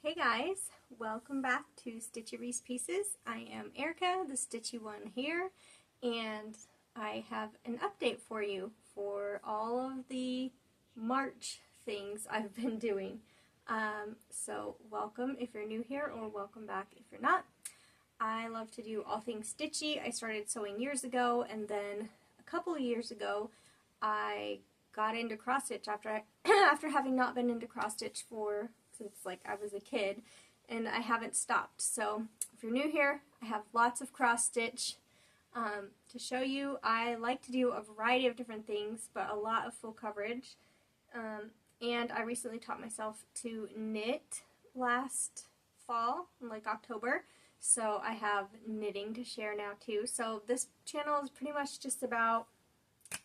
Hey guys, welcome back to Stitchy Reese Pieces. I am Erica, the Stitchy one here, and I have an update for you for all of the March things I've been doing. So welcome if you're new here, or welcome back if you're not. I love to do all things stitchy. I started sewing years ago, and then a couple of years ago I got into cross stitch after having not been into cross stitch since like I was a kid, and I haven't stopped. So if you're new here, I have lots of cross stitch to show you. I like to do a variety of different things, but a lot of full coverage. And I recently taught myself to knit last fall, in like October, so I have knitting to share now too. So this channel is pretty much just about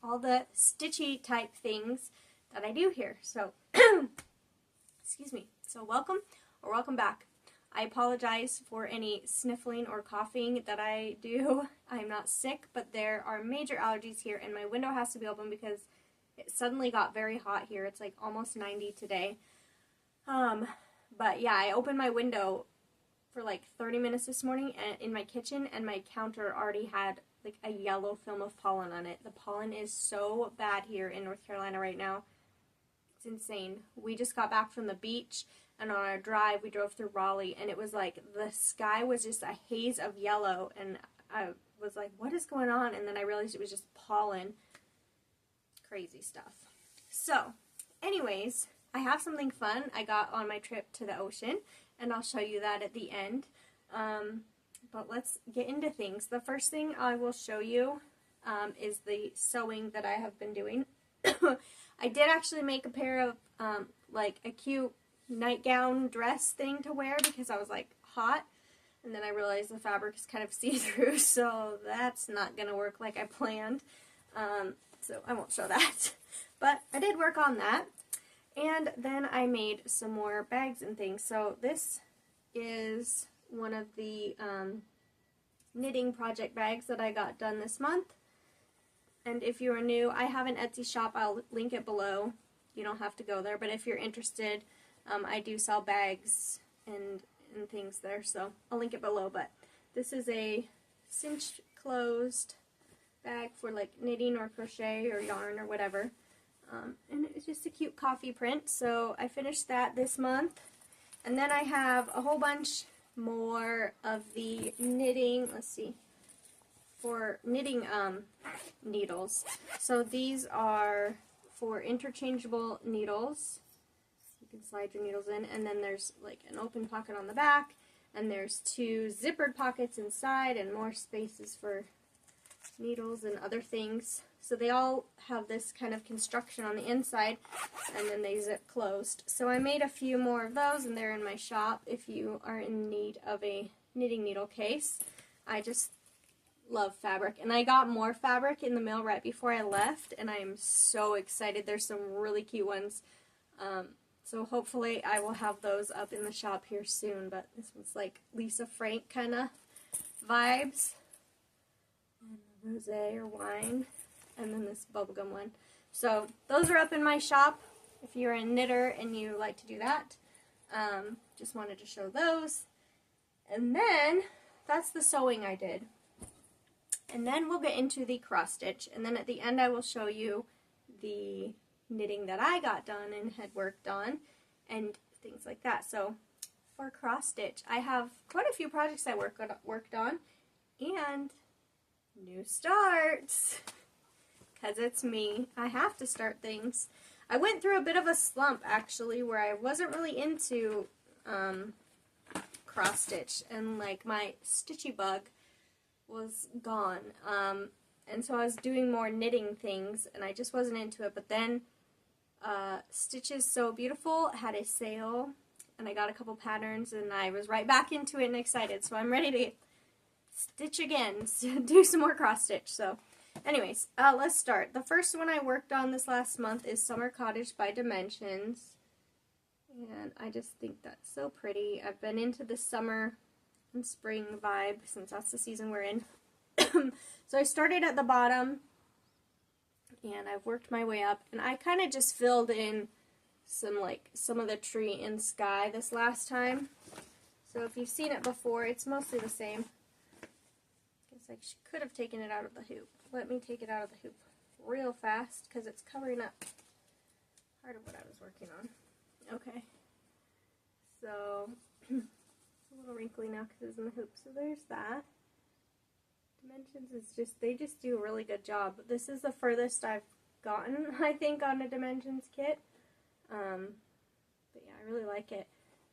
all the stitchy type things that I do here. So excuse me. So welcome or welcome back. I apologize for any sniffling or coughing that I do. I'm not sick, but there are major allergies here, and my window has to be open because it suddenly got very hot here. It's like almost 90 today. But yeah, I opened my window for like 30 minutes this morning in my kitchen, and my counter already had like a yellow film of pollen on it. The pollen is so bad here in North Carolina right now. It's insane. We just got back from the beach, and on our drive we drove through Raleigh, and it was like the sky was just a haze of yellow, and I was like, what is going on? And then I realized it was just pollen. Crazy stuff. So anyways, I have something fun I got on my trip to the ocean, and I'll show you that at the end. But let's get into things. The first thing I will show you is the sewing that I have been doing. I did actually make a pair of like a cute nightgown dress thing to wear because I was like hot, and then I realized the fabric is kind of see-through, so that's not gonna work like I planned. So I won't show that, but I did work on that. And then I made some more bags and things. So this is one of the knitting project bags that I got done this month. And if you are new, I have an Etsy shop. I'll link it below. You don't have to go there, but if you're interested, I do sell bags and things there, so I'll link it below. But this is a cinched closed bag for like knitting or crochet or yarn or whatever. And it's just a cute coffee print, so I finished that this month. And then I have a whole bunch more of the knitting, let's see, for knitting needles. So these are for interchangeable needles. You can slide your needles in, and then there's like an open pocket on the back, and there's two zippered pockets inside, and more spaces for needles and other things. So they all have this kind of construction on the inside, and then they zip closed. So I made a few more of those, and they're in my shop if you are in need of a knitting needle case. I just love fabric, and I got more fabric in the mail right before I left, and I am so excited. There's some really cute ones. So hopefully I will have those up in the shop here soon, but this one's like Lisa Frank kind of vibes. And rosé or wine, and then this bubblegum one. So those are up in my shop if you're a knitter and you like to do that. Just wanted to show those. And then that's the sewing I did. And then we'll get into the cross stitch, and then at the end I will show you the knitting that I got done and had worked on and things like that. So for cross stitch, I have quite a few projects I worked on, and new starts, because it's me. I have to start things. I went through a bit of a slump actually where I wasn't really into cross stitch, and like my stitchy bug was gone, and so I was doing more knitting things, and I just wasn't into it. But then Stitches So Beautiful had a sale, and I got a couple patterns, and I was right back into it and excited, so I'm ready to stitch again, do some more cross stitch. So anyways, let's start. The first one I worked on this last month is Summer Cottage by Dimensions, and I just think that's so pretty. I've been into the summer and spring vibe since that's the season we're in. So I started at the bottom, and I've worked my way up, and I kind of just filled in some of the tree and sky this last time. So if you've seen it before, it's mostly the same. Guess I could have taken it out of the hoop. Let me take it out of the hoop real fast because it's covering up part of what I was working on. Okay. So it's a little wrinkly now because it's in the hoop. So there's that. Dimensions is just, they just do a really good job. This is the furthest I've gotten, I think, on a dimensions kit. But yeah, I really like it.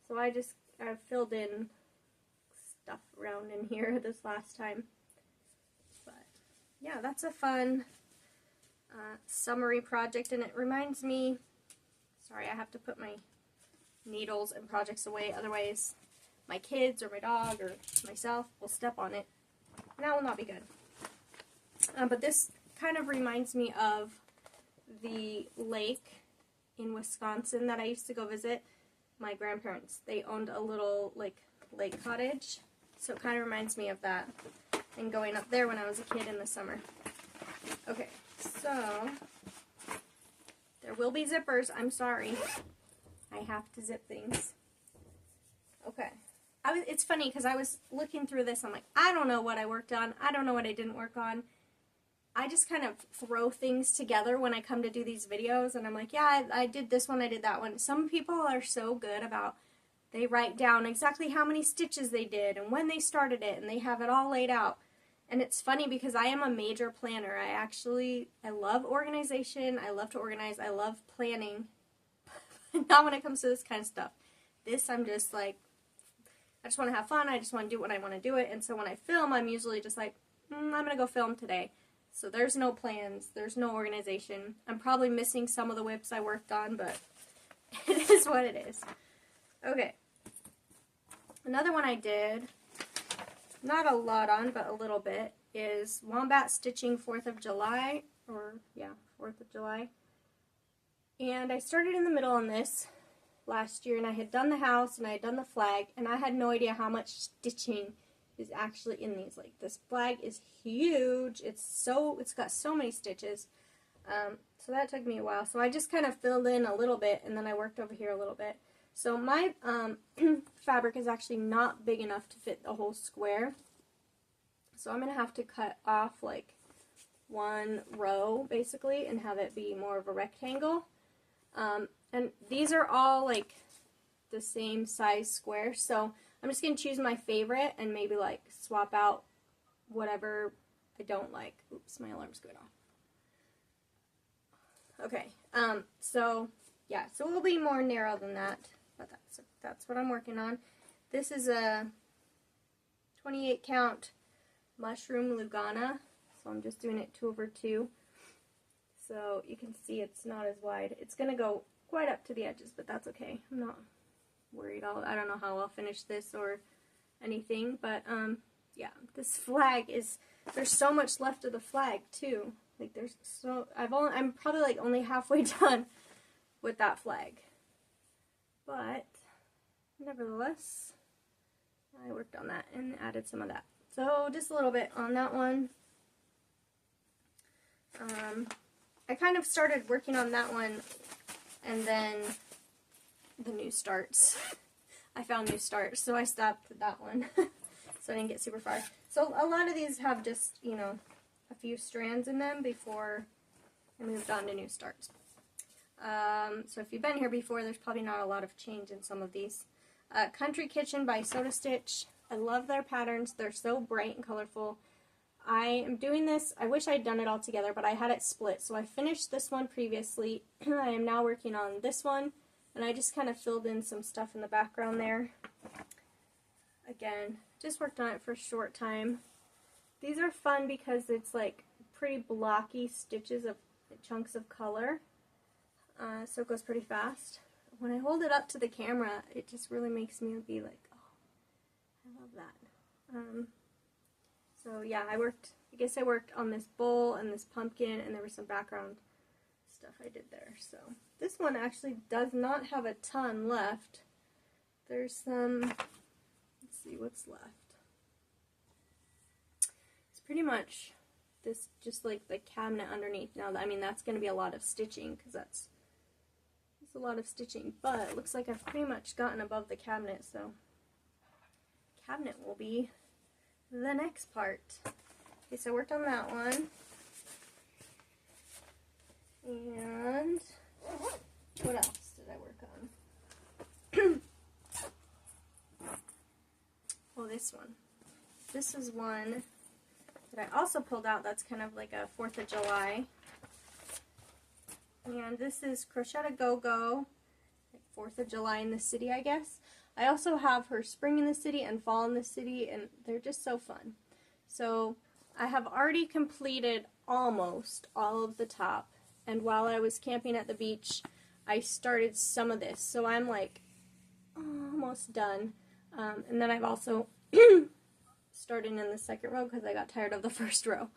So I've filled in stuff around in here this last time. But yeah, that's a fun summery project, and it reminds me, sorry, I have to put my needles and projects away, otherwise my kids or my dog or myself will step on it, and that will not be good. But this kind of reminds me of the lake in Wisconsin that I used to go visit. My grandparents, they owned a little like lake cottage, so it kind of reminds me of that, and going up there when I was a kid in the summer. Okay, so there will be zippers. I'm sorry, I have to zip things. Okay, it's funny because I was looking through this, I'm like, I don't know what I worked on, I don't know what I didn't work on. I just kind of throw things together when I come to do these videos, and I'm like, yeah, I did this one, I did that one. Some people are so good about, they write down exactly how many stitches they did and when they started it, and they have it all laid out. And it's funny because I am a major planner. I love organization, I love to organize, I love planning. Not when it comes to this kind of stuff. This, I'm just like, I just want to have fun, I just want to do what I want to do it, and so when I film, I'm usually just like, I'm going to go film today. So there's no plans, there's no organization. I'm probably missing some of the whips I worked on, but it is what it is. Okay. Another one I did, not a lot on, but a little bit, is Wombat Stitching 4th of July, or yeah, 4th of July. And I started in the middle on this last year, and I had done the house, and I had done the flag, and I had no idea how much stitching is actually in these. Like, this flag is huge. It's got so many stitches. So that took me a while. So I just kind of filled in a little bit, and then I worked over here a little bit. So my fabric is actually not big enough to fit the whole square. So I'm going to have to cut off like one row, basically, and have it be more of a rectangle. And these are all like the same size square, so I'm just going to choose my favorite and maybe like swap out whatever I don't like. Oops, my alarm's going off. Okay, so yeah, so it'll be more narrow than that, but that's what I'm working on. This is a 28 count mushroom Lugana, so I'm just doing it 2/2. So you can see it's not as wide. It's going to go quite up to the edges, but that's okay. I'm not worried. I don't know how I'll finish this or anything, but yeah, this flag is, there's so much left of the flag too. Like I'm probably like only halfway done with that flag, but nevertheless, I worked on that and added some of that. So just a little bit on that one. I kind of started working on that one, and then the new starts. I found new starts, so I stopped at that one. So I didn't get super far. So a lot of these have just, you know, a few strands in them before I moved on to new starts. So if you've been here before, there's probably not a lot of change in some of these. Country Kitchen by Soda Stitch. I love their patterns. They're so bright and colorful. I am doing this, I wish I had done it all together, but I had it split. So I finished this one previously. I am now working on this one, and I just kind of filled in some stuff in the background there. Again, just worked on it for a short time. These are fun because it's like pretty blocky stitches of chunks of color, so it goes pretty fast. When I hold it up to the camera, it just really makes me be like, oh, I love that. So yeah, I guess I worked on this bowl and this pumpkin, and there was some background stuff I did there. So this one actually does not have a ton left. There's some, let's see what's left. It's pretty much this, just like the cabinet underneath. Now, I mean, that's going to be a lot of stitching because that's, this It's a lot of stitching, but it looks like I've pretty much gotten above the cabinet, so cabinet will be the next part. Okay, so I worked on that one. And what else did I work on? Well, this one. This is one that I also pulled out that's kind of like a 4th of July. And this is Crochet to Go-Go, like 4th of July in the city, I guess. I also have her spring in the city and fall in the city, and they're just so fun. So I have already completed almost all of the top, and while I was camping at the beach, I started some of this. So I'm like almost done. And then I've also started in the second row because I got tired of the first row.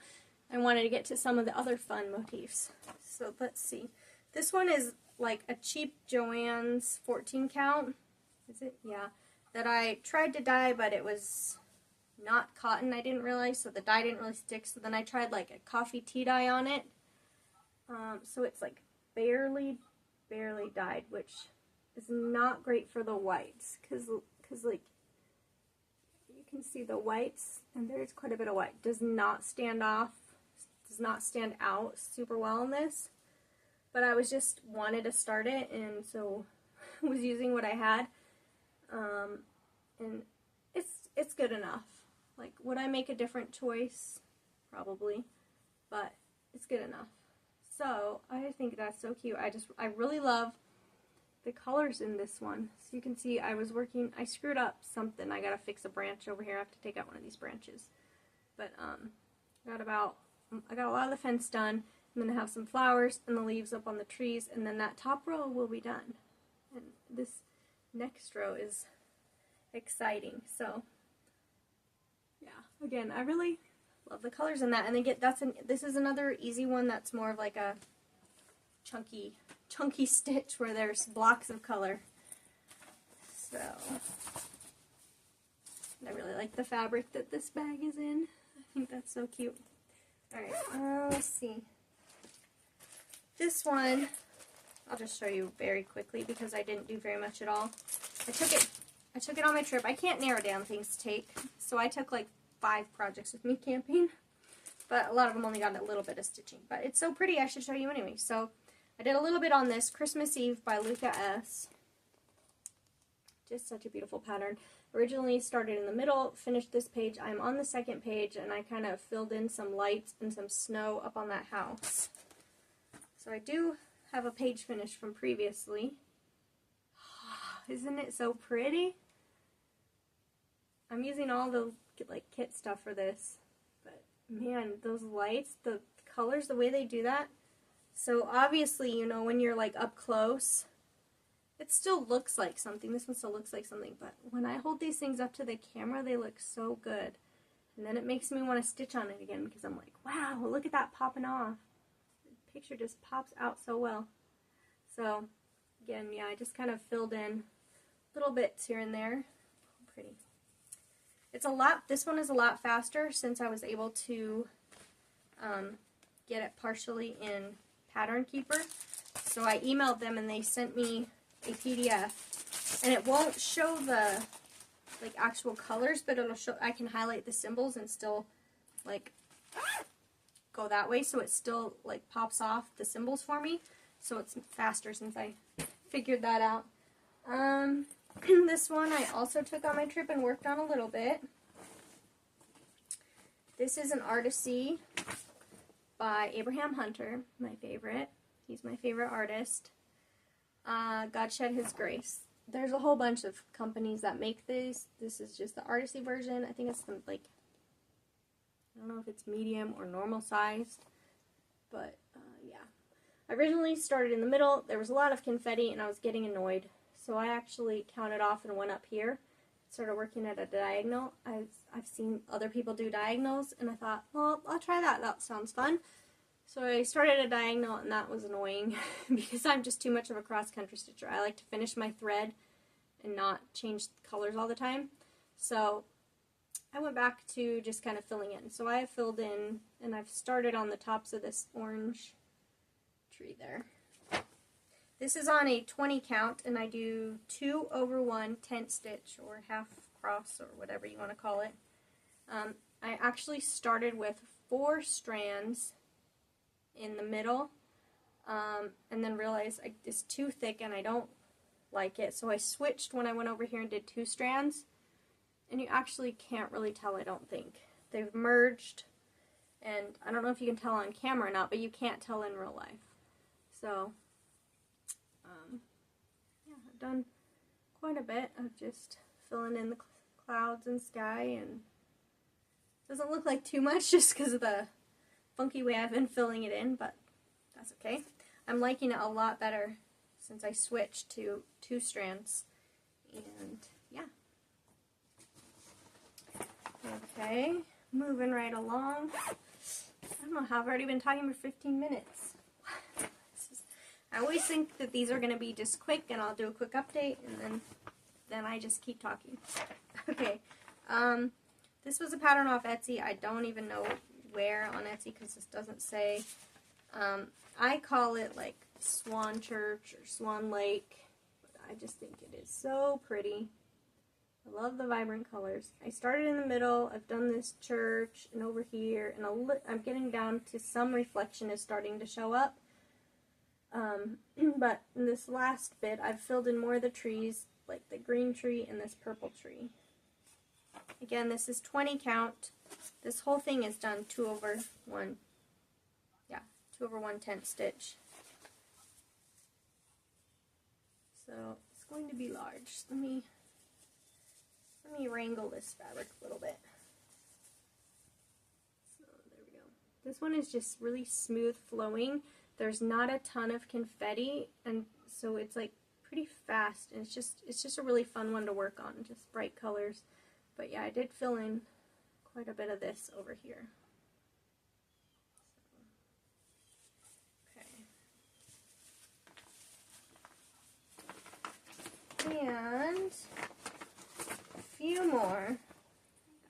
I wanted to get to some of the other fun motifs. So let's see. This one is like a cheap Joann's 14 count. Is it? Yeah. That I tried to dye, but it was not cotton, I didn't realize, so the dye didn't really stick. So then I tried like a coffee tea dye on it. So it's like barely dyed, which is not great for the whites, because like you can see the whites, and there's quite a bit of white. Does not stand out super well in this. But I was just wanted to start it, and so was using what I had. And it's good enough. Like, would I make a different choice? Probably, but it's good enough. So I think that's so cute. I really love the colors in this one. So you can see I screwed up something. I gotta fix a branch over here. I have to take out one of these branches. But I got a lot of the fence done. I'm gonna have some flowers and the leaves up on the trees, and then that top row will be done. And this next row is exciting. So yeah, again, I really love the colors in that. And this is another easy one that's more of like a chunky stitch where there's blocks of color. So I really like the fabric that this bag is in. I think that's so cute. Alright, let's see. This one, I'll just show you very quickly because I didn't do very much at all. I took it on my trip. I can't narrow down things to take, so I took like 5 projects with me camping, but a lot of them only got a little bit of stitching. But it's so pretty, I should show you anyway. So I did a little bit on this Christmas Eve by Luca S. Just such a beautiful pattern. Originally started in the middle, finished this page. I'm on the second page, and I kind of filled in some lights and some snow up on that house. So I do have a page finished from previously. Isn't it so pretty? I'm using all the like kit stuff for this, but man, those lights, the colors, the way they do that. So obviously, you know, when you're like up close, it still looks like something. This one still looks like something, but when I hold these things up to the camera, they look so good. And then it makes me want to stitch on it again because I'm like, wow, look at that popping off. The picture just pops out so well. So again, yeah, I just kind of filled in little bits here and there. Pretty. This one is a lot faster since I was able to get it partially in Pattern Keeper. So I emailed them and they sent me a PDF, and it won't show the like actual colors, but it'll show. I can highlight the symbols and still like go that way, so it still like pops off the symbols for me. So it's faster since I figured that out. This one I also took on my trip and worked on a little bit. This is an Artisy by Abraham Hunter, my favorite. He's my favorite artist. God Shed His Grace. There's a whole bunch of companies that make this. This is just the Artisy version. I think it's the, like, I don't know if it's medium or normal sized, but yeah. I originally started in the middle. There was a lot of confetti and I was getting annoyed. So I actually counted off and went up here. Started working at a diagonal. I've seen other people do diagonals, and I thought, well, I'll try that. That sounds fun. So I started a diagonal, and that was annoying because I'm just too much of a cross-country stitcher. I like to finish my thread and not change colors all the time. So I went back to just kind of filling in. So I have filled in, and I've started on the tops of this orange tree there. This is on a 20 count, and I do 2 over 1 tent stitch, or half cross, or whatever you want to call it. I actually started with 4 strands in the middle, and then realized it's too thick and I don't like it, so I switched when I went over here and did 2 strands, and you actually can't really tell, I don't think. They've merged, and I don't know if you can tell on camera or not, but you can't tell in real life. So, yeah, I've done quite a bit of just filling in the clouds and sky, and it doesn't look like too much just because of the funky way I've been filling it in, but that's okay. I'm liking it a lot better since I switched to 2 strands, and yeah. Okay, moving right along. I don't know how I've already been talking for 15 minutes. I always think that these are going to be just quick, and I'll do a quick update, and then I just keep talking. Okay, this was a pattern off Etsy. I don't even know where on Etsy because this doesn't say. I call it like Swan Church or Swan Lake, but I just think it is so pretty. I love the vibrant colors. I started in the middle. I've done this church and over here, and I'm getting down to some reflection is starting to show up. But in this last bit, I've filled in more of the trees, like the green tree and this purple tree. Again, this is 20 count. This whole thing is done 2 over 1. Yeah, 2 over 1 tent stitch. So it's going to be large. Let me wrangle this fabric a little bit. So there we go. This one is just really smooth flowing. There's not a ton of confetti, and so it's like pretty fast, and it's just a really fun one to work on, just bright colors. But yeah, I did fill in quite a bit of this over here. Okay. And a few more.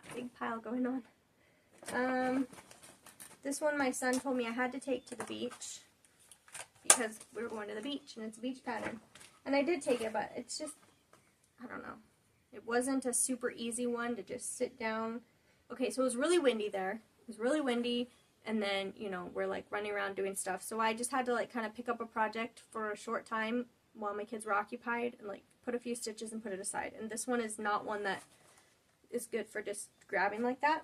Got a big pile going on. This one my son told me I had to take to the beach because we were going to the beach, and it's a beach pattern. And I did take it, but it's just, I don't know. It wasn't a super easy one to just sit down. Okay, so it was really windy there. It was really windy, and then, you know, we're like running around doing stuff. So I just had to like kind of pick up a project for a short time while my kids were occupied and like put a few stitches and put it aside. And this one is not one that is good for just grabbing like that.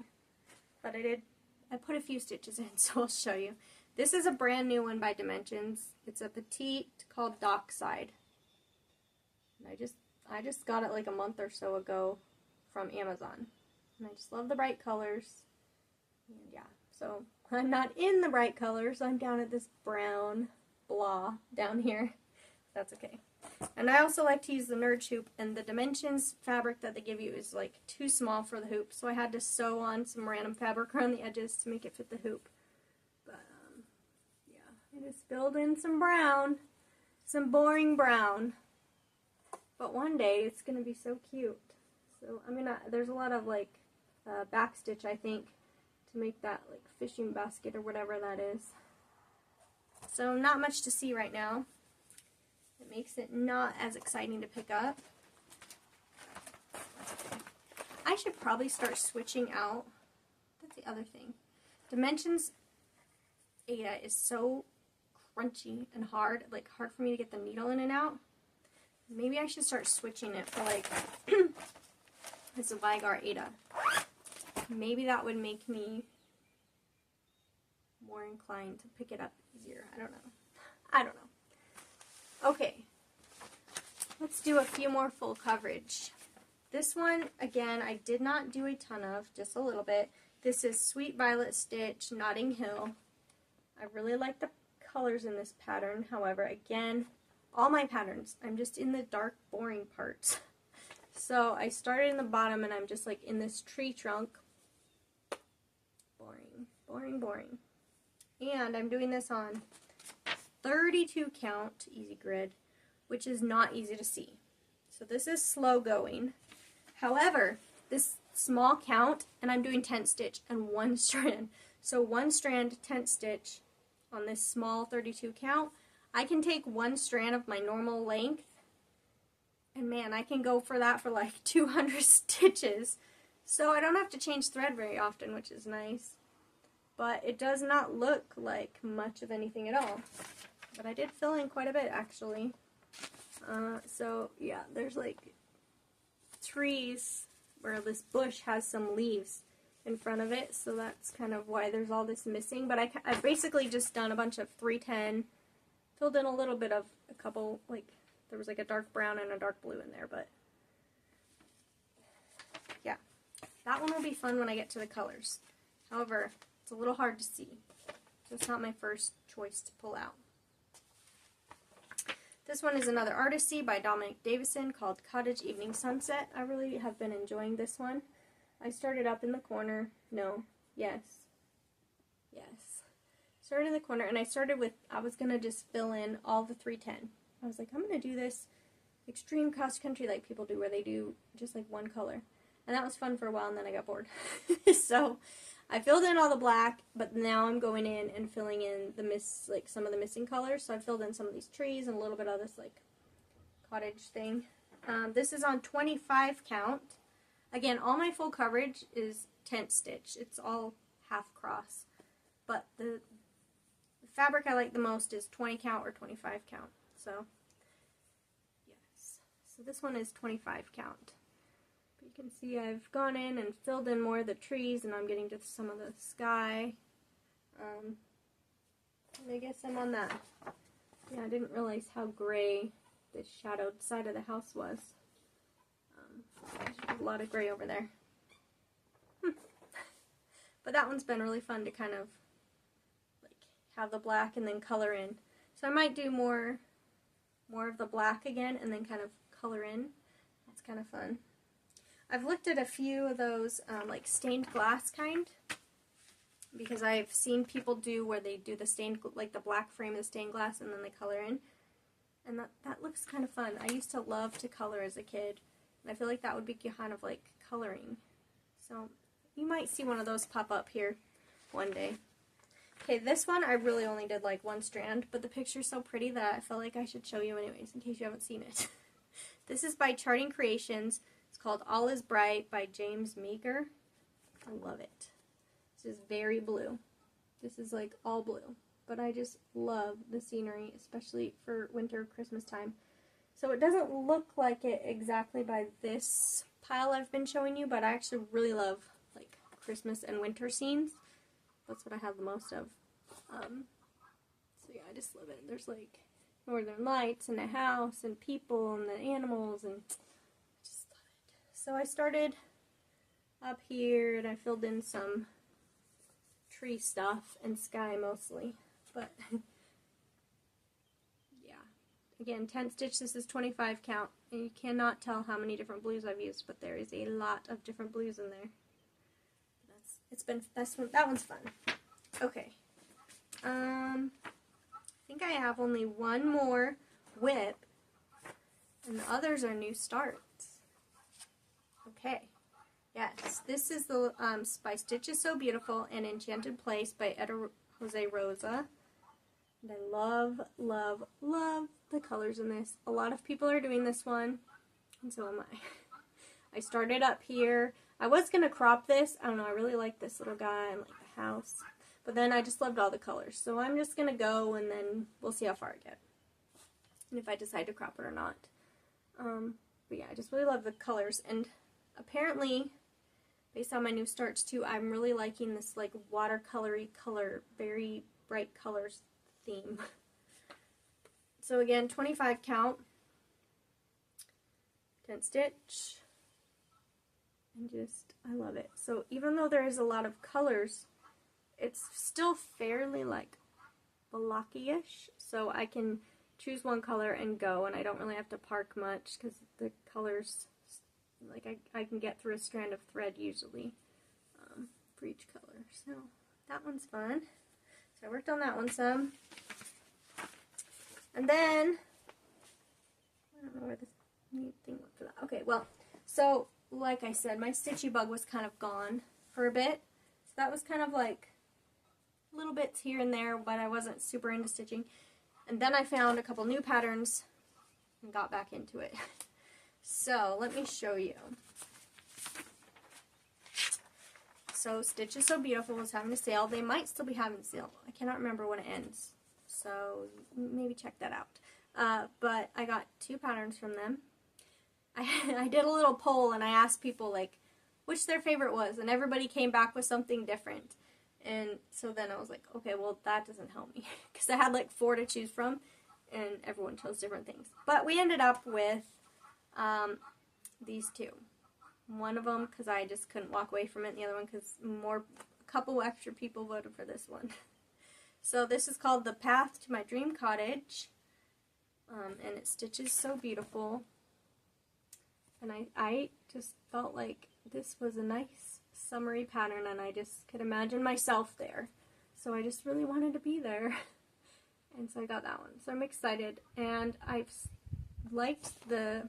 But I put a few stitches in, so I'll show you. This is a brand new one by Dimensions. It's a petite called Dockside. And I just got it like a month or so ago from Amazon. And I just love the bright colors. And yeah, so I'm not in the bright colors. I'm down at this brown blah down here. That's okay. And I also like to use the Nerd hoop, and the Dimensions fabric that they give you is like too small for the hoop, so I had to sew on some random fabric around the edges to make it fit the hoop. But yeah, I just filled in some brown, some boring brown. But one day it's going to be so cute. So I mean, there's a lot of like back stitch, I think, to make that like fishing basket or whatever that is. So not much to see right now. It makes it not as exciting to pick up. I should probably start switching out. That's the other thing. Dimensions Ada is so crunchy and hard, like hard for me to get the needle in and out. Maybe I should start switching it for like this Vigar Ada. Maybe that would make me more inclined to pick it up easier. I don't know. Okay, let's do a few more full coverage. This one, again, I did not do a ton of, just a little bit. This is Sweet Violet Stitch, Notting Hill. I really like the colors in this pattern. However, again, all my patterns, I'm just in the dark, boring parts. So I started in the bottom, and I'm just like in this tree trunk. Boring, boring, boring. And I'm doing this on 32 count easy grid, which is not easy to see. So this is slow going. However, this small count, and I'm doing tent stitch and 1 strand. So 1 strand tent stitch on this small 32 count. I can take one strand of my normal length, and man, I can go for that for like 200 stitches. So I don't have to change thread very often, which is nice. But it does not look like much of anything at all. But I did fill in quite a bit, actually. So yeah, there's like trees where this bush has some leaves in front of it, so that's kind of why there's all this missing. But I've basically just done a bunch of 310, filled in a little bit of a couple, like there was like a dark brown and a dark blue in there, but yeah, that one will be fun when I get to the colors. However, it's a little hard to see, so it's not my first choice to pull out. This one is another Artisty by Dominic Davison called Cottage Evening Sunset. I really have been enjoying this one. I started up in the corner. Yes. Started in the corner, and I started with, I was going to just fill in all the 310. I was like, I'm going to do this extreme cross country like people do, where they do just like one color. And that was fun for a while, and then I got bored. So I filled in all the black, but now I'm going in and filling in the some of the missing colors. So I filled in some of these trees and a little bit of this like cottage thing. This is on 25 count. Again, all my full coverage is tent stitch. It's all half cross. But the fabric I like the most is 20 count or 25 count. So yes. So this one is 25 count. You can see I've gone in and filled in more of the trees, and I'm getting to some of the sky. And I guess I'm on that. Yeah, I didn't realize how gray the shadowed side of the house was. There's a lot of gray over there. But that one's been really fun to kind of like have the black and then color in. So I might do more of the black again and then kind of color in. That's kind of fun. I've looked at a few of those like stained glass kind, because I've seen people do where they do the stained, like the black frame of the stained glass and then they color in, and that looks kind of fun. I used to love to color as a kid, and I feel like that would be kind of like coloring. So you might see one of those pop up here one day. Okay, this one I really only did like one strand, but the picture's so pretty that I felt like I should show you anyways in case you haven't seen it. This is by Charting Creations. It's called All Is Bright by James Meeker. I love it. This is very blue. This is like all blue. But I just love the scenery, especially for winter, Christmas time. So it doesn't look like it exactly by this pile I've been showing you, but I actually really love like Christmas and winter scenes. That's what I have the most of. So yeah, I just love it. There's like northern lights and a house and people and the animals, and so I started up here and I filled in some tree stuff and sky mostly, but yeah, again, tent stitch. This is 25 count, and you cannot tell how many different blues I've used, but there is a lot of different blues in there. That one's fun. Okay, I think I have only one more whip, and the others are new starts. Okay, yes, this is the by Stitch Is So Beautiful and Enchanted Place by Etta Jose Rosa. And I love, love, love the colors in this. A lot of people are doing this one, and so am I. I started up here. I was going to crop this. I don't know, I really like this little guy and like the house. But then I just loved all the colors. So I'm just going to go, and then we'll see how far I get. And if I decide to crop it or not. But yeah, I just really love the colors. And apparently, based on my new starts too, I'm really liking this like watercolory color, very bright colors theme. So again, 25 count, tent stitch, and just, I love it. So even though there is a lot of colors, it's still fairly like blocky-ish, so I can choose one color and go, and I don't really have to park much because the colors, like I can get through a strand of thread usually for each color. So that one's fun. So I worked on that one some. And then, I don't know where this neat thing went for that. Okay, well, so like I said, my stitchy bug was kind of gone for a bit. So that was kind of like little bits here and there, but I wasn't super into stitching. And then I found a couple new patterns and got back into it. So let me show you. So Stitch is So Beautiful was having a sale. They might still be having a sale. I cannot remember when it ends. So maybe check that out. But I got 2 patterns from them. I did a little poll and I asked people like which their favorite was, and everybody came back with something different. And so then I was like, okay, well that doesn't help me because I had like 4 to choose from and everyone chose different things. But we ended up with these 2. One of them because I just couldn't walk away from it, and the other one because a couple extra people voted for this one. So this is called The Path to My Dream Cottage, and it stitches so beautiful. And I just felt like this was a nice summery pattern, and I just could imagine myself there. So I just really wanted to be there, and so I got that one. So I'm excited, and I've liked the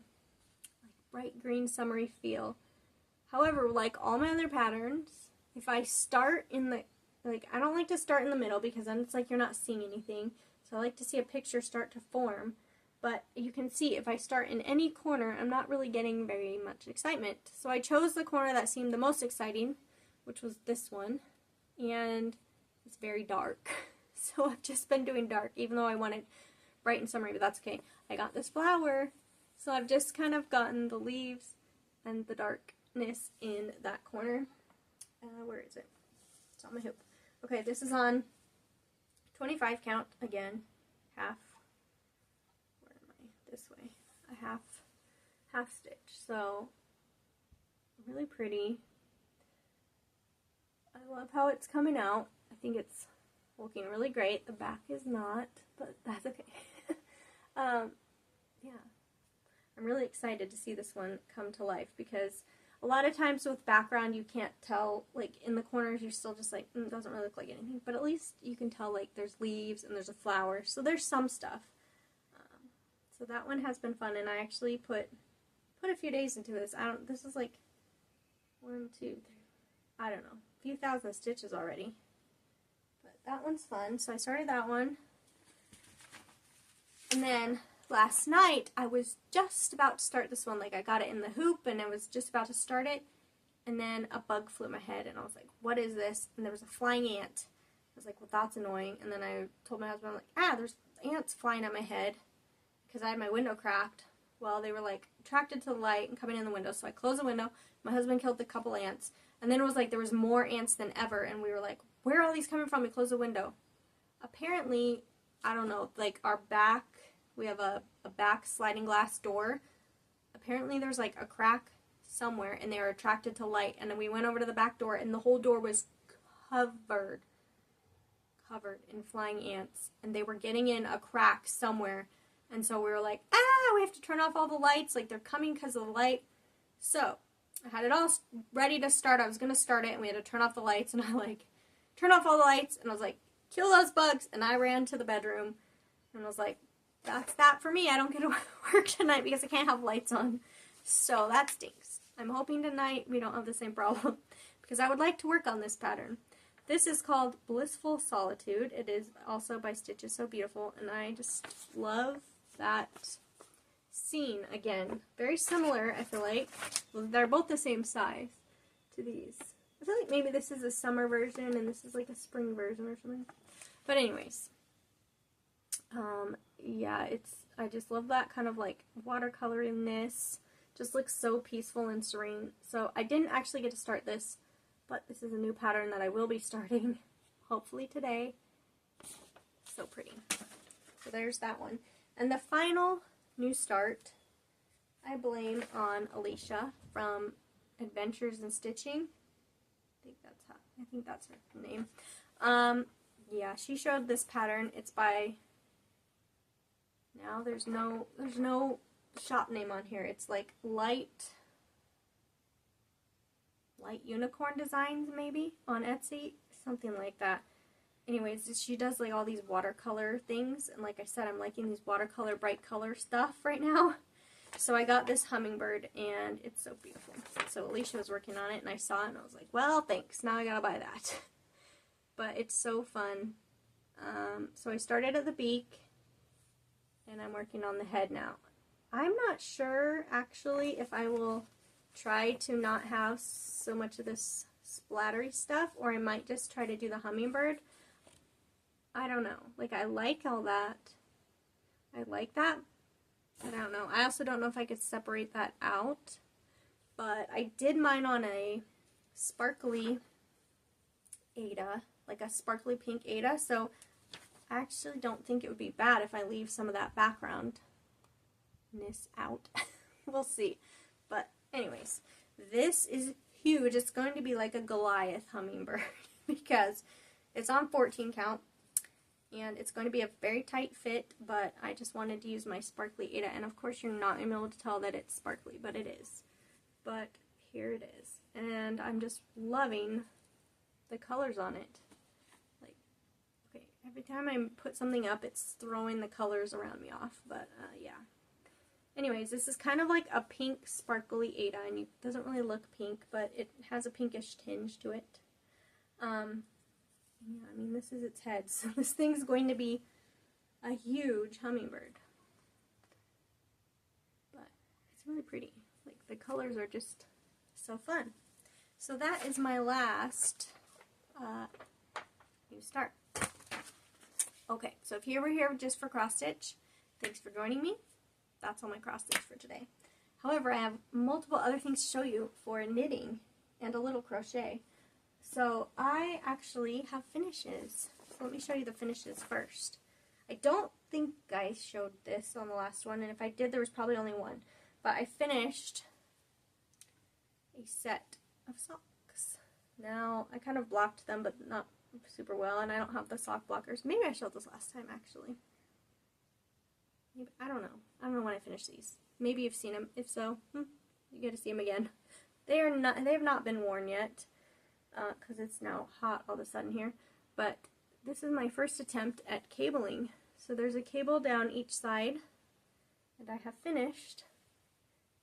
bright green summery feel. However, like all my other patterns, if I start in the, I don't like to start in the middle because then it's like you're not seeing anything. So I like to see a picture start to form. But you can see if I start in any corner, I'm not really getting very much excitement. So I chose the corner that seemed the most exciting, which was this one. And it's very dark. So I've just been doing dark, even though I wanted bright and summery, but that's okay. I got this flower. So I've just kind of gotten the leaves and the darkness in that corner. Where is it? It's on my hoop. Okay, this is on 25 count again, half. Where am I? This way. A half stitch. So really pretty. I love how it's coming out. I think it's looking really great. The back is not, but that's okay. Yeah. I'm really excited to see this one come to life because a lot of times with background you can't tell, like in the corners you're still just like, it doesn't really look like anything, but at least you can tell like there's leaves and there's a flower, so there's some stuff. So that one has been fun, and I actually put a few days into this. This is like 1, 2, 3, I don't know, a few thousand stitches already. But that one's fun, so I started that one. And then last night, I was just about to start this one. Like, I got it in the hoop, and I was just about to start it, and then a bug flew in my head, and I was like, what is this? And there was a flying ant. I was like, well, that's annoying. And then I told my husband, I'm like, there's ants flying at my head, because I had my window cracked. Well, they were, like, attracted to the light and coming in the window, so I closed the window. My husband killed a couple ants, and then it was like there was more ants than ever, and we were like, where are all these coming from? We closed the window. Apparently, I don't know, like, our back, we have a back sliding glass door. Apparently there's like a crack somewhere and they are attracted to light. And then we went over to the back door and the whole door was covered in flying ants. And they were getting in a crack somewhere. And so we were like, we have to turn off all the lights. Like they're coming because of the light. So I had it all ready to start. I was going to start it and we had to turn off the lights. And I like turned off all the lights and I was like, kill those bugs. And I ran to the bedroom and was like, that's that for me. I don't get to work tonight because I can't have lights on. So that stinks. I'm hoping tonight we don't have the same problem because I would like to work on this pattern. This is called Blissful Solitude. It is also by Stitch is So Beautiful, and I just love that scene again. Very similar, I feel like. Well, they're both the same size to these. I feel like maybe this is a summer version and this is like a spring version or something. But anyways. Yeah, I just love that kind of like watercoloriness. Just looks so peaceful and serene. So I didn't actually get to start this, but this is a new pattern that I will be starting, hopefully today. So pretty. So there's that one. And the final new start, I blame on Alicia from Adventures in Stitching. I think that's her name. Yeah, she showed this pattern. It's by... Now there's no shop name on here. It's like light unicorn designs maybe on Etsy, something like that. Anyways, she does like all these watercolor things, and like I said, I'm liking these watercolor bright color stuff right now. So I got this hummingbird and it's so beautiful. So Alicia was working on it and I saw it and I was like, well, thanks. Now I gotta buy that. But it's so fun. So I started at the beak. and I'm working on the head now. I'm not sure actually if I will try to not have so much of this splattery stuff, or I might just try to do the hummingbird. I don't know. Like, I like all that. I like that, but I don't know. I also don't know if I could separate that out, but I did mine on a sparkly Ada, like a sparkly pink Ada, so I actually don't think it would be bad if I leave some of that backgroundness out. We'll see. But anyways, this is huge. It's going to be like a Goliath hummingbird because it's on 14 count and it's going to be a very tight fit, but I just wanted to use my sparkly Ada, and of course you're not going to be able to tell that it's sparkly, but it is. But here it is, and I'm just loving the colors on it. Like, okay, every time I put something up, it's throwing the colors around me off, but yeah. Anyways, this is kind of like a pink sparkly Ada, and it doesn't really look pink, but it has a pinkish tinge to it. Yeah, I mean, this is its head, so this thing's going to be a huge hummingbird. But it's really pretty. Like, the colors are just so fun. So that is my last new start. Okay, so if you were here just for cross stitch, thanks for joining me. That's all my cross stitch for today. However, I have multiple other things to show you for knitting and a little crochet. So I actually have finishes. So let me show you the finishes first. I don't think I showed this on the last one, and if I did, there was probably only one. But I finished a set of socks. Now, I kind of blocked them, but not super well, and I don't have the sock blockers. Maybe I showed this last time, actually. Maybe, I don't know. I don't know when I finish these. Maybe you've seen them. If so, you get to see them again. They have not been worn yet, because it's now hot all of a sudden here. But this is my first attempt at cabling. So there's a cable down each side, and I have finished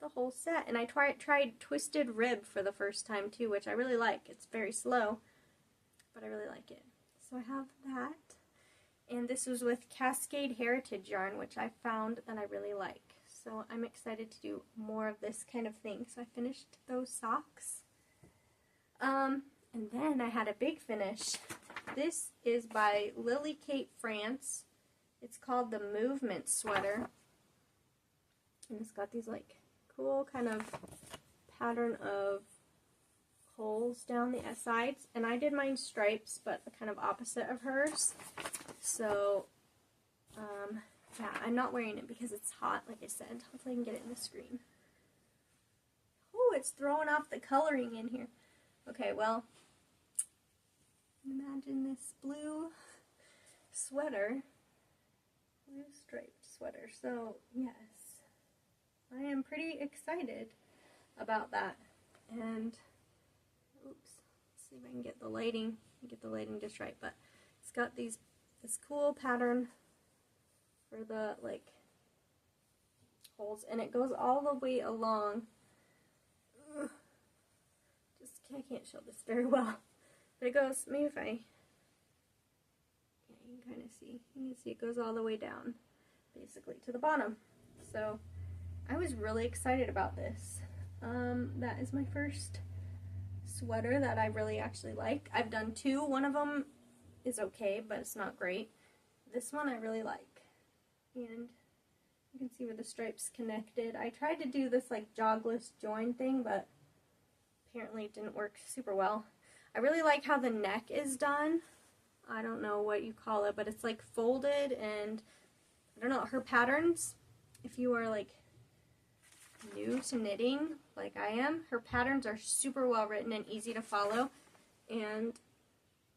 the whole set. And I tried twisted rib for the first time too, which I really like. It's very slow, but I really like it. So I have that. And this was with Cascade Heritage yarn, which I found that I really like. So I'm excited to do more of this kind of thing. So I finished those socks. And then I had a big finish. This is by Lily Kate France. It's called the Movement Sweater. And it's got these like cool kind of pattern of holes down the sides. And I did mine stripes, but kind of opposite of hers. So, yeah, I'm not wearing it because it's hot, like I said. Hopefully I can get it in the screen. Oh, it's throwing off the coloring in here. Okay, well, imagine this blue sweater, blue striped sweater. So, yes, I am pretty excited about that. And, oops, let's see if I can get the lighting just right. But it's got this cool pattern for the, like, holes, and it goes all the way along. Ugh. I can't show this very well, but it goes, maybe if yeah, you can kind of see, it goes all the way down, basically, to the bottom. So, I was really excited about this. That is my first sweater that I really actually like. I've done two. One of them is okay, but it's not great. This one I really like, and you can see where the stripes connected. I tried to do this, like, jogless join thing, but apparently it didn't work super well. I really like how the neck is done. I don't know what you call it, but it's like folded, and I don't know, her patterns, if you are like new to knitting like I am, her patterns are super well written and easy to follow, and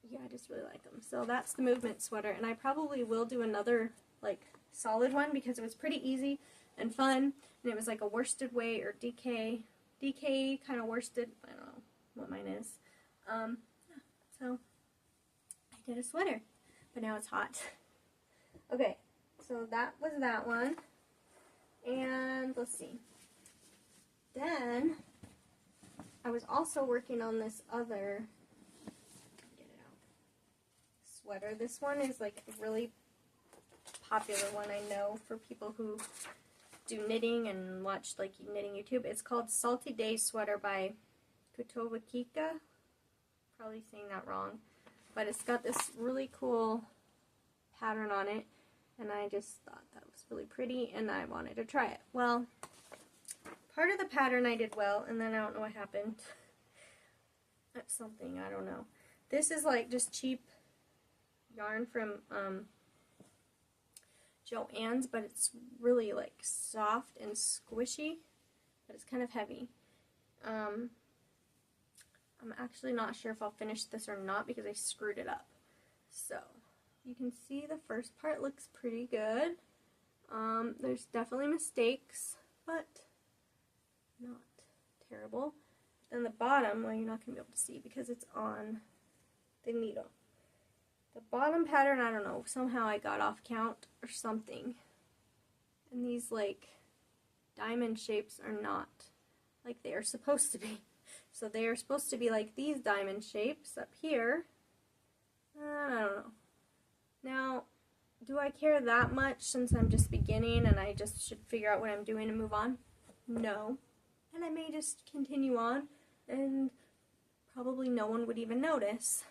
yeah, I just really like them. So that's the Movement Sweater, and I probably will do another like solid one because it was pretty easy and fun, and it was like a worsted weight or DK kind of worsted. I don't know what mine is. Yeah, so I did a sweater, but now it's hot. Okay, so that was that one, and let's see. Then I was also working on this other, get it out, sweater. This one is like really popular one I know for people who do knitting and watch like knitting YouTube. It's called Salty Day Sweater by Kutovakika. Probably saying that wrong. But it's got this really cool pattern on it, and I just thought that was really pretty, and I wanted to try it. Well, part of the pattern I did well, and then I don't know what happened. That's something, I don't know. This is like just cheap yarn from Joann's, but it's really like soft and squishy, but it's kind of heavy. I'm actually not sure if I'll finish this or not because I screwed it up. So, you can see the first part looks pretty good. There's definitely mistakes, but not terrible. Then the bottom, well, you're not going to be able to see because it's on the needle. The bottom pattern, I don't know, somehow I got off count or something. And these, like, diamond shapes are not like they are supposed to be. So they are supposed to be like these diamond shapes up here. I don't know. Now, do I care that much since I'm just beginning and I just should figure out what I'm doing and move on? No. And I may just continue on and probably no one would even notice.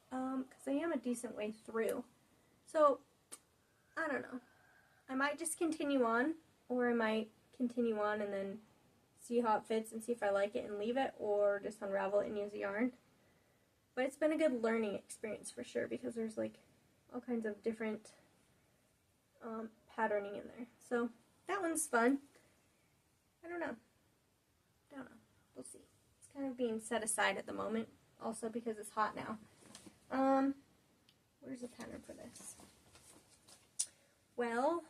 Because I am a decent way through. So, I don't know. I might just continue on, or I might continue on and then see how it fits and see if I like it and leave it, or just unravel it and use a yarn. But it's been a good learning experience for sure, because there's like all kinds of different patterning in there. So that one's fun. I don't know. We'll see. It's kind of being set aside at the moment, also because it's hot now. Where's the pattern for this? Well,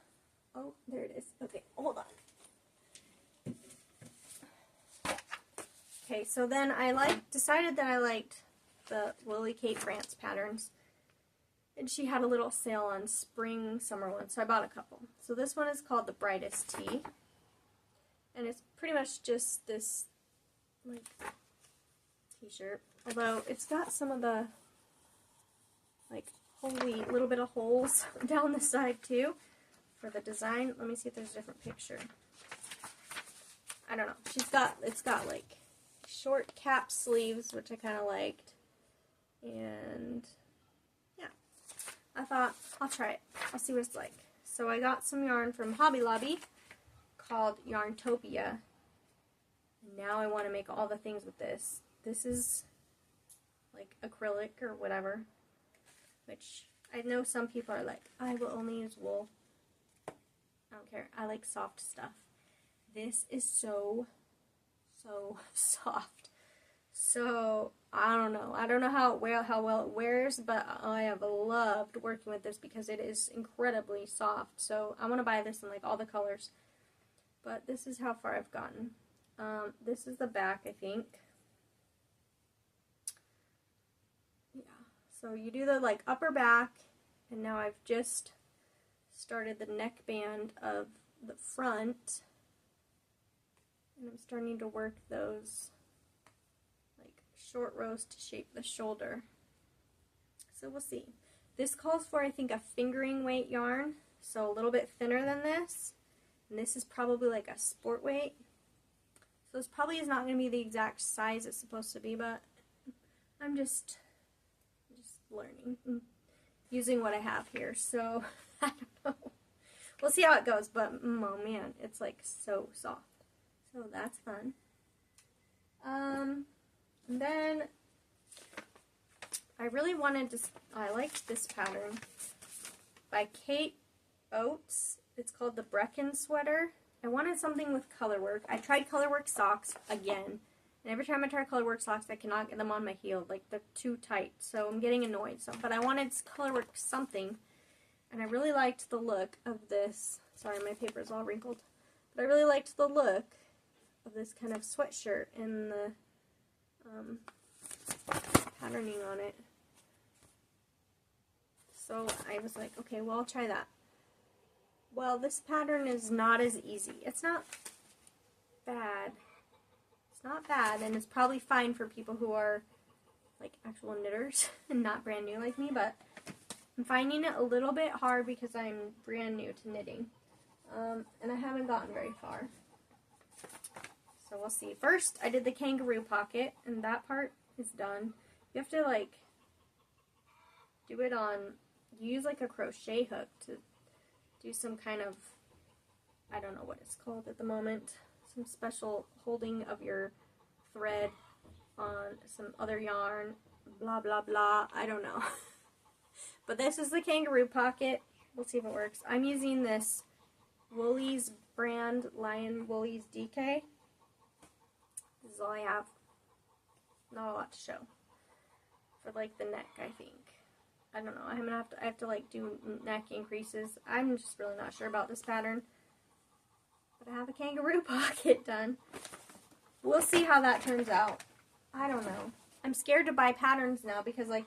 oh, there it is. Okay, hold on. Okay, so then I decided that I liked the Lily Kate France patterns. And she had a little sale on spring, summer ones, so I bought a couple. So this one is called the Brightest Tea. And it's pretty much just this, like, t-shirt. Although it's got some of the, like, little bit of holes down the side too for the design. Let me see if there's a different picture. I don't know. It's got like short cap sleeves, which I kind of liked. And yeah, I thought I'll try it. I'll see what it's like. So I got some yarn from Hobby Lobby called Yarntopia. And now I want to make all the things with this. This is like acrylic or whatever, which I know some people are like, I will only use wool. I don't care. I like soft stuff. This is so soft. So, I don't know. I don't know how well it wears, but I have loved working with this because it is incredibly soft. So, I want to buy this in like all the colors. But this is how far I've gotten. This is the back, I think. Yeah. So, you do the like upper back, and now I've just started the neckband of the front. And I'm starting to work those like short rows to shape the shoulder. So we'll see. This calls for, I think, a fingering weight yarn, so a little bit thinner than this. And this is probably like a sport weight. So this probably is not going to be the exact size it's supposed to be, but I'm just learning and using what I have here. So I don't know. We'll see how it goes, but oh man, it's like so soft. So that's fun. And then I really wanted to, I liked this pattern by Kate Oates. It's called the Brecken Sweater. I wanted something with color work. I tried color work socks again. And every time I try color work socks, I cannot get them on my heel. Like, they're too tight. So I'm getting annoyed. So, but I wanted color work something. And I really liked the look of this. Sorry, my paper is all wrinkled. But I really liked the look of this kind of sweatshirt and the patterning on it. So I was like, okay, well, I'll try that. Well, this pattern is not as easy. It's not bad. It's not bad, and it's probably fine for people who are like actual knitters and not brand new like me, but I'm finding it a little bit hard because I'm brand new to knitting. And I haven't gotten very far. So we'll see. First, I did the kangaroo pocket, and that part is done. You have to, like, do it on, use like a crochet hook to do some kind of, I don't know what it's called at the moment, some special holding of your thread on some other yarn, blah blah blah, I don't know. But this is the kangaroo pocket. We'll see if it works. I'm using this Woolies brand, Lion Woolies DK. This is all I have. Not a lot to show. For like the neck, I think. I don't know. I have to like do neck increases. I'm just really not sure about this pattern. But I have a kangaroo pocket done. We'll see how that turns out. I don't know. I'm scared to buy patterns now because like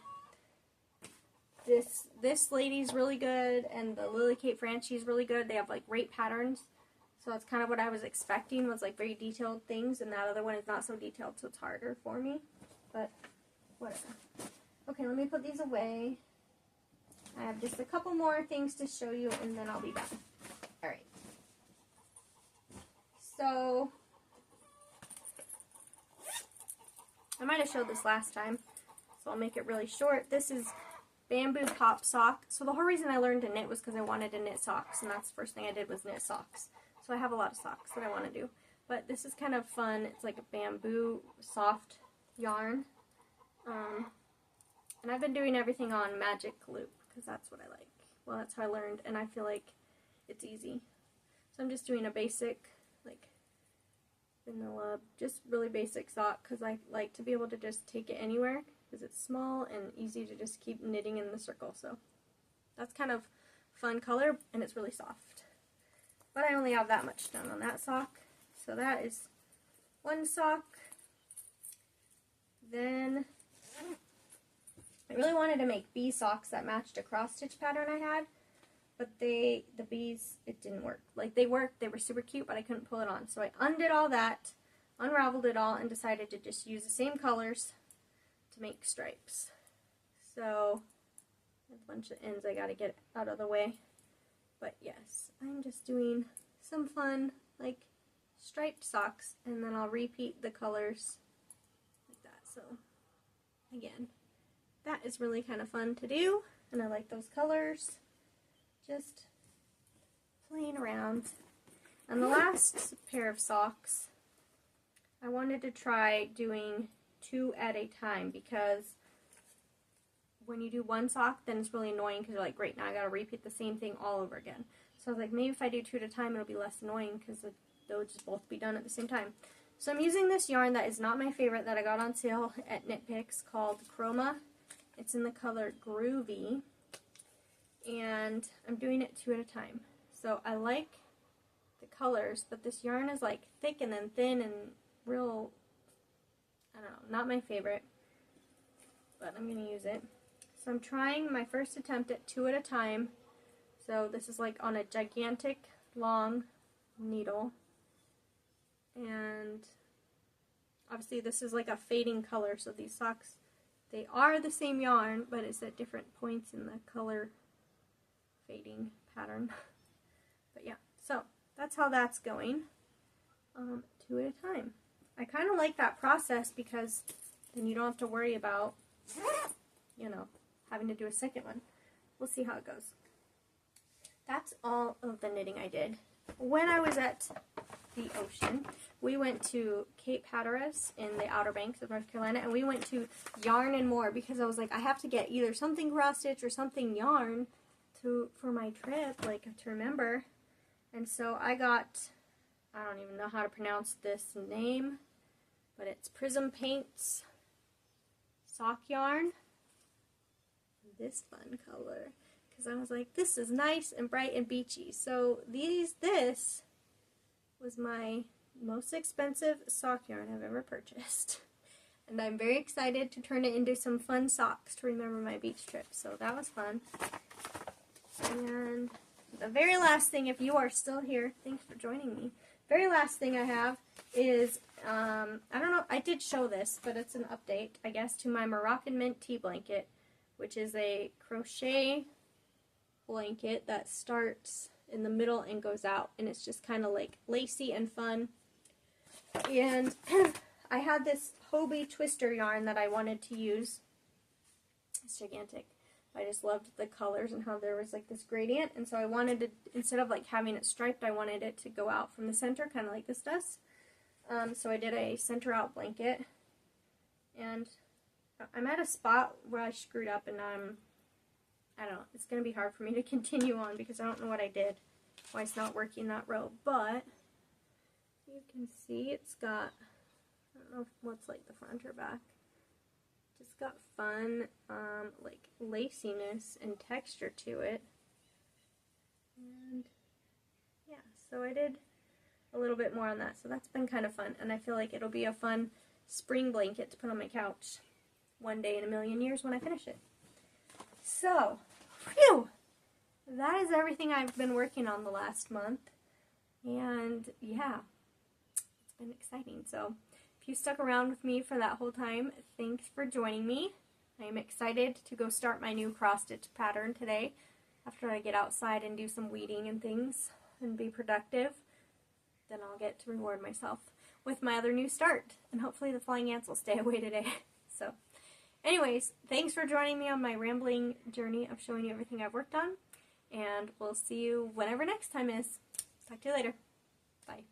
this lady's really good and the Lily Kate Franchi's really good. They have like great patterns. So that's kind of what I was expecting, was like very detailed things, and that other one is not so detailed, so it's harder for me. But whatever. Okay, let me put these away. I have just a couple more things to show you, and then I'll be done. Alright. So, I might have showed this last time, so I'll make it really short. This is bamboo pop sock. So the whole reason I learned to knit was because I wanted to knit socks, and that's the first thing I did was knit socks. So I have a lot of socks that I want to do. But this is kind of fun. It's like a bamboo soft yarn. And I've been doing everything on magic loop because that's what I like. Well, that's how I learned, and I feel like it's easy. So I'm just doing a basic, like, vanilla, just really basic sock because I like to be able to just take it anywhere because it's small and easy to just keep knitting in the circle. So that's kind of fun color, and it's really soft. But I only have that much done on that sock. So that is one sock. Then I really wanted to make bee socks that matched a cross stitch pattern I had, but the bees, it didn't work. Like they worked, they were super cute, but I couldn't pull it on. So I undid all that, unraveled it all, and decided to just use the same colors to make stripes. So there's a bunch of ends I gotta get out of the way. But yes, I'm just doing some fun, like, striped socks, and then I'll repeat the colors like that. So, again, that is really kind of fun to do, and I like those colors. Just playing around. And the last pair of socks, I wanted to try doing 2 at a time, because when you do one sock, then it's really annoying because you're like, great, now I gotta repeat the same thing all over again. So I was like, maybe if I do 2 at a time, it'll be less annoying because they'll just both be done at the same time. So I'm using this yarn that is not my favorite that I got on sale at Knit Picks called Chroma. It's in the color Groovy, and I'm doing it 2 at a time. So I like the colors, but this yarn is like thick and then thin and real, I don't know, not my favorite, but I'm going to use it. So I'm trying my first attempt at 2 at a time. So this is like on a gigantic long needle. And obviously this is like a fading color, so these socks, they are the same yarn, but it's at different points in the color fading pattern. But yeah, so that's how that's going. 2 at a time. I kind of like that process because then you don't have to worry about, you know, having to do a second one. We'll see how it goes. That's all of the knitting I did. When I was at the ocean, we went to Cape Hatteras in the Outer Banks of North Carolina, and we went to Yarn and More because I was like, I have to get either something cross stitch or something yarn for my trip, like to remember. And so I got, I don't even know how to pronounce this name, but it's Prism Paints sock yarn. This fun color, because I was like, this is nice and bright and beachy. So this was my most expensive sock yarn I've ever purchased, and I'm very excited to turn it into some fun socks to remember my beach trip. So that was fun. And the very last thing, if you are still here, thanks for joining me. Very last thing I have is, I don't know, I did show this, but it's an update, I guess, to my Moroccan Mint tea blanket, which is a crochet blanket that starts in the middle and goes out, and it's just kind of like lacy and fun. And I had this Hobie twister yarn that I wanted to use. It's gigantic. I just loved the colors and how there was like this gradient, and so I wanted to, instead of like having it striped, I wanted it to go out from the center, kind of like this does. So I did a center out blanket, and I'm at a spot where I screwed up, and I don't know, it's going to be hard for me to continue on because I don't know what I did, why it's not working that row, but you can see it's got, I don't know what's like the front or back, just got fun, like laciness and texture to it, and yeah, so I did a little bit more on that, so that's been kind of fun, and I feel like it'll be a fun spring blanket to put on my couch one day in a million years when I finish it. So, phew! That is everything I've been working on the last month, and yeah, it's been exciting. So, if you stuck around with me for that whole time, thanks for joining me. I am excited to go start my new cross-stitch pattern today after I get outside and do some weeding and things and be productive. Then I'll get to reward myself with my other new start, and hopefully the flying ants will stay away today. So, anyways, thanks for joining me on my rambling journey of showing you everything I've worked on, and we'll see you whenever next time is. Talk to you later. Bye.